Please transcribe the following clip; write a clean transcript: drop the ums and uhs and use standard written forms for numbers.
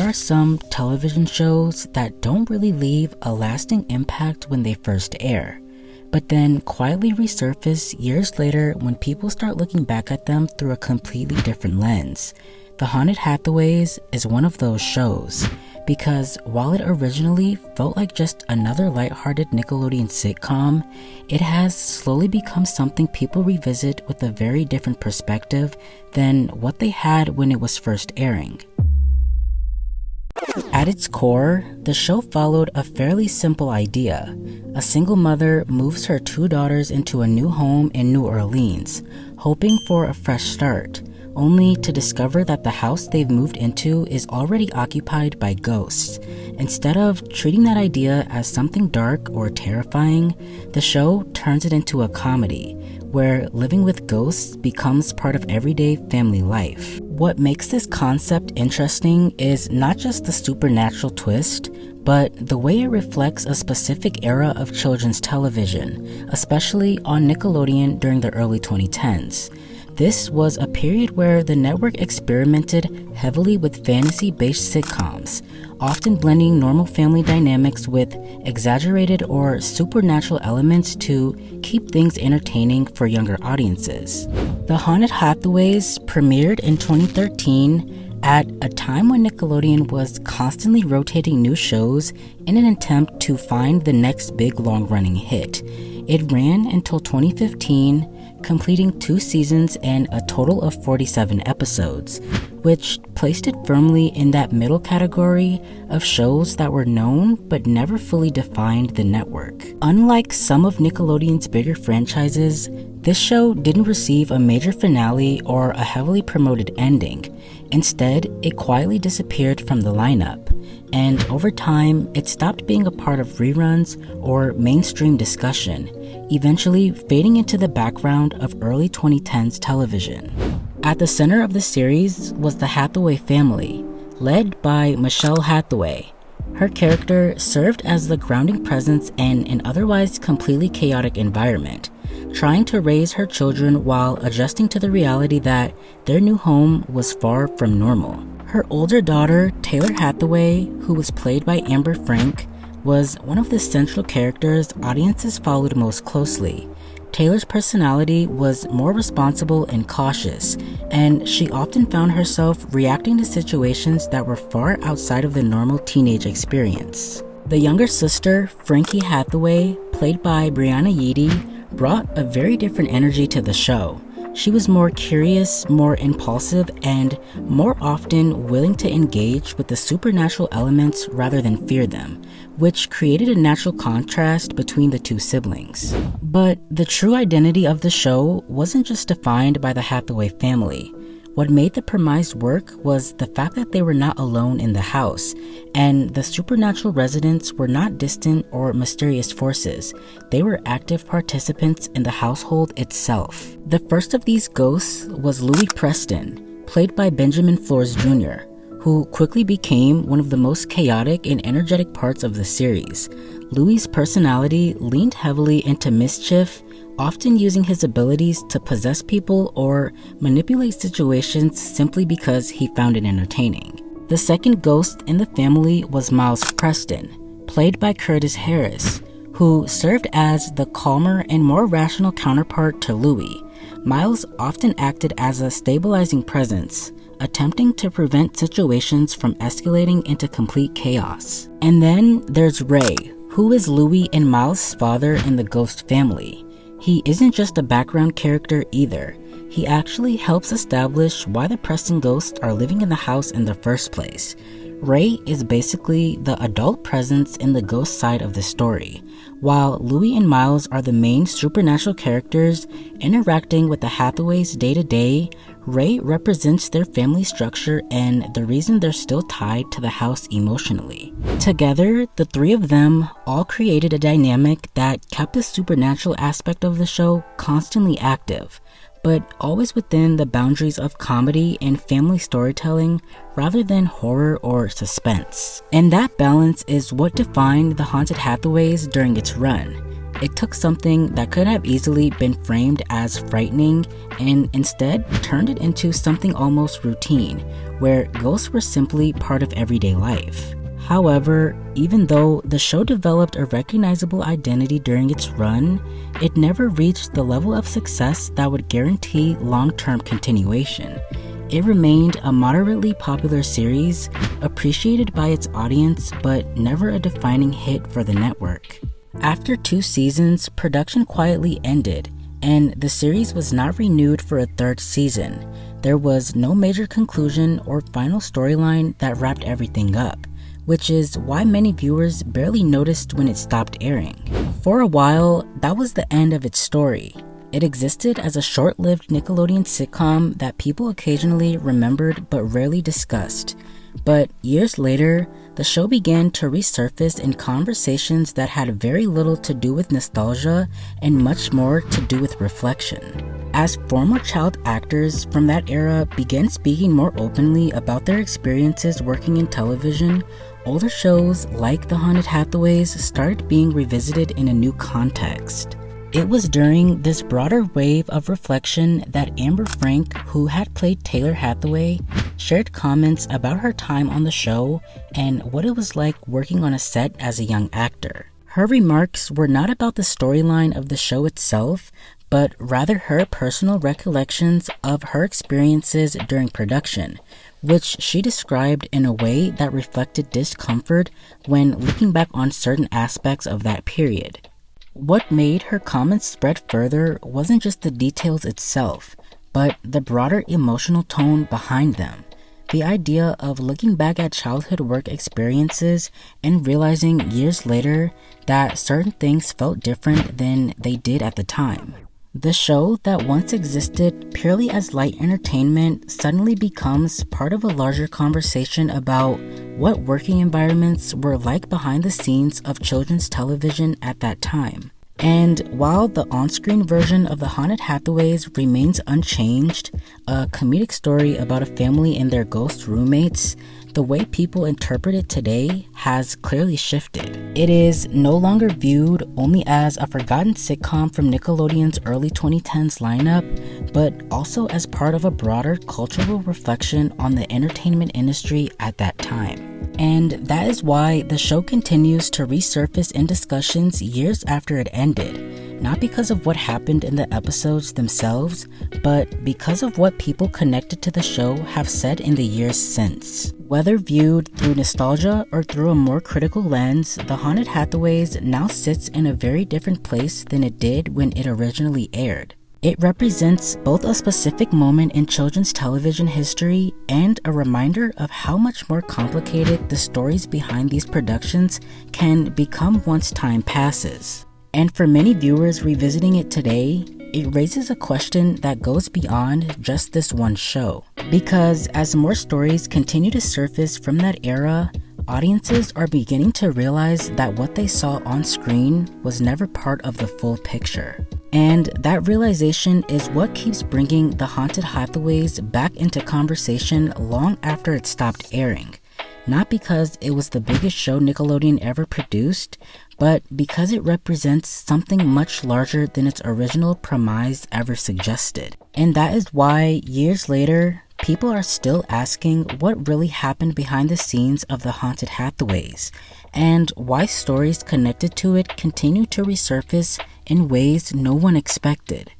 there are some television shows that don't really leave a lasting impact when they first air, but then quietly resurface years later when people start looking back at them through a completely different lens. The Haunted Hathaways is one of those shows, because while it originally felt like just another lighthearted Nickelodeon sitcom, it has slowly become something people revisit with a very different perspective than what they had when it was first airing. At its core, the show followed a fairly simple idea. A single mother moves her two daughters into a new home in New Orleans, hoping for a fresh start, only to discover that the house they've moved into is already occupied by ghosts. Instead of treating that idea as something dark or terrifying, the show turns it into a comedy, where living with ghosts becomes part of everyday family life. What makes this concept interesting is not just the supernatural twist, but the way it reflects a specific era of children's television, especially on Nickelodeon during the early 2010s. This was a period where the network experimented heavily with fantasy-based sitcoms, often blending normal family dynamics with exaggerated or supernatural elements to keep things entertaining for younger audiences. The Haunted Hathaways premiered in 2013 at a time when Nickelodeon was constantly rotating new shows in an attempt to find the next big long-running hit. It ran until 2015, completing 2 seasons and a total of 47 episodes, which placed it firmly in that middle category of shows that were known but never fully defined the network. Unlike some of Nickelodeon's bigger franchises, this show didn't receive a major finale or a heavily promoted ending. Instead, it quietly disappeared from the lineup, and over time, it stopped being a part of reruns or mainstream discussion, eventually fading into the background of early 2010s television. At the center of the series was the Hathaway family, led by Michelle Hathaway. Her character served as the grounding presence in an otherwise completely chaotic environment, trying to raise her children while adjusting to the reality that their new home was far from normal. Her older daughter, Taylor Hathaway, who was played by Amber Frank, was one of the central characters audiences followed most closely. Taylor's personality was more responsible and cautious, and she often found herself reacting to situations that were far outside of the normal teenage experience. The younger sister, Frankie Hathaway, played by Brianna Yeedy, brought a very different energy to the show. She was more curious, more impulsive, and more often willing to engage with the supernatural elements rather than fear them, which created a natural contrast between the two siblings. But the true identity of the show wasn't just defined by the Hathaway family. What made the premise work was the fact that they were not alone in the house, and the supernatural residents were not distant or mysterious forces. They were active participants in the household itself. The first of these ghosts was Louis Preston, played by Benjamin Flores Jr., who quickly became one of the most chaotic and energetic parts of the series. Louis' personality leaned heavily into mischief, often using his abilities to possess people or manipulate situations simply because he found it entertaining. The second ghost in the family was Miles Preston, played by Curtis Harris, who served as the calmer and more rational counterpart to Louis. Miles often acted as a stabilizing presence, attempting to prevent situations from escalating into complete chaos. And then there's Ray, who is Louis and Miles' father in the ghost family. He isn't just a background character either. He actually helps establish why the Preston ghosts are living in the house in the first place. Ray is basically the adult presence in the ghost side of the story, while Louis and Miles are the main supernatural characters interacting with the Hathaways day to day. Ray represents their family structure and the reason they're still tied to the house emotionally. Together, the three of them all created a dynamic that kept the supernatural aspect of the show constantly active, but always within the boundaries of comedy and family storytelling rather than horror or suspense. And that balance is what defined the Haunted Hathaways during its run. It took something that could have easily been framed as frightening and instead turned it into something almost routine, where ghosts were simply part of everyday life. However, even though the show developed a recognizable identity during its run, it never reached the level of success that would guarantee long-term continuation. It remained a moderately popular series, appreciated by its audience, but never a defining hit for the network. After 2 seasons, production quietly ended, and the series was not renewed for a 3rd season. There was no major conclusion or final storyline that wrapped everything up, which is why many viewers barely noticed when it stopped airing. For a while, that was the end of its story. It existed as a short-lived Nickelodeon sitcom that people occasionally remembered but rarely discussed. But years later, the show began to resurface in conversations that had very little to do with nostalgia and much more to do with reflection. As former child actors from that era began speaking more openly about their experiences working in television, older shows like The Haunted Hathaways started being revisited in a new context. It was during this broader wave of reflection that Amber Frank, who had played Taylor Hathaway, shared comments about her time on the show and what it was like working on a set as a young actor. Her remarks were not about the storyline of the show itself, but rather her personal recollections of her experiences during production, which she described in a way that reflected discomfort when looking back on certain aspects of that period. What made her comments spread further wasn't just the details itself, but the broader emotional tone behind them. The idea of looking back at childhood work experiences and realizing years later that certain things felt different than they did at the time. The show that once existed purely as light entertainment suddenly becomes part of a larger conversation about what working environments were like behind the scenes of children's television at that time. And while the on-screen version of The Haunted Hathaways remains unchanged, a comedic story about a family and their ghost roommates, the way people interpret it today has clearly shifted. It is no longer viewed only as a forgotten sitcom from Nickelodeon's early 2010s lineup, but also as part of a broader cultural reflection on the entertainment industry at that time. And that is why the show continues to resurface in discussions years after it ended, not because of what happened in the episodes themselves, but because of what people connected to the show have said in the years since. Whether viewed through nostalgia or through a more critical lens, The Haunted Hathaways now sits in a very different place than it did when it originally aired. It represents both a specific moment in children's television history and a reminder of how much more complicated the stories behind these productions can become once time passes. And for many viewers revisiting it today, it raises a question that goes beyond just this one show. Because as more stories continue to surface from that era, audiences are beginning to realize that what they saw on screen was never part of the full picture. And that realization is what keeps bringing The Haunted Hathaways back into conversation long after it stopped airing. Not because it was the biggest show Nickelodeon ever produced, but because it represents something much larger than its original premise ever suggested. And that is why, years later, people are still asking what really happened behind the scenes of The Haunted Hathaways, and why stories connected to it continue to resurface in ways no one expected.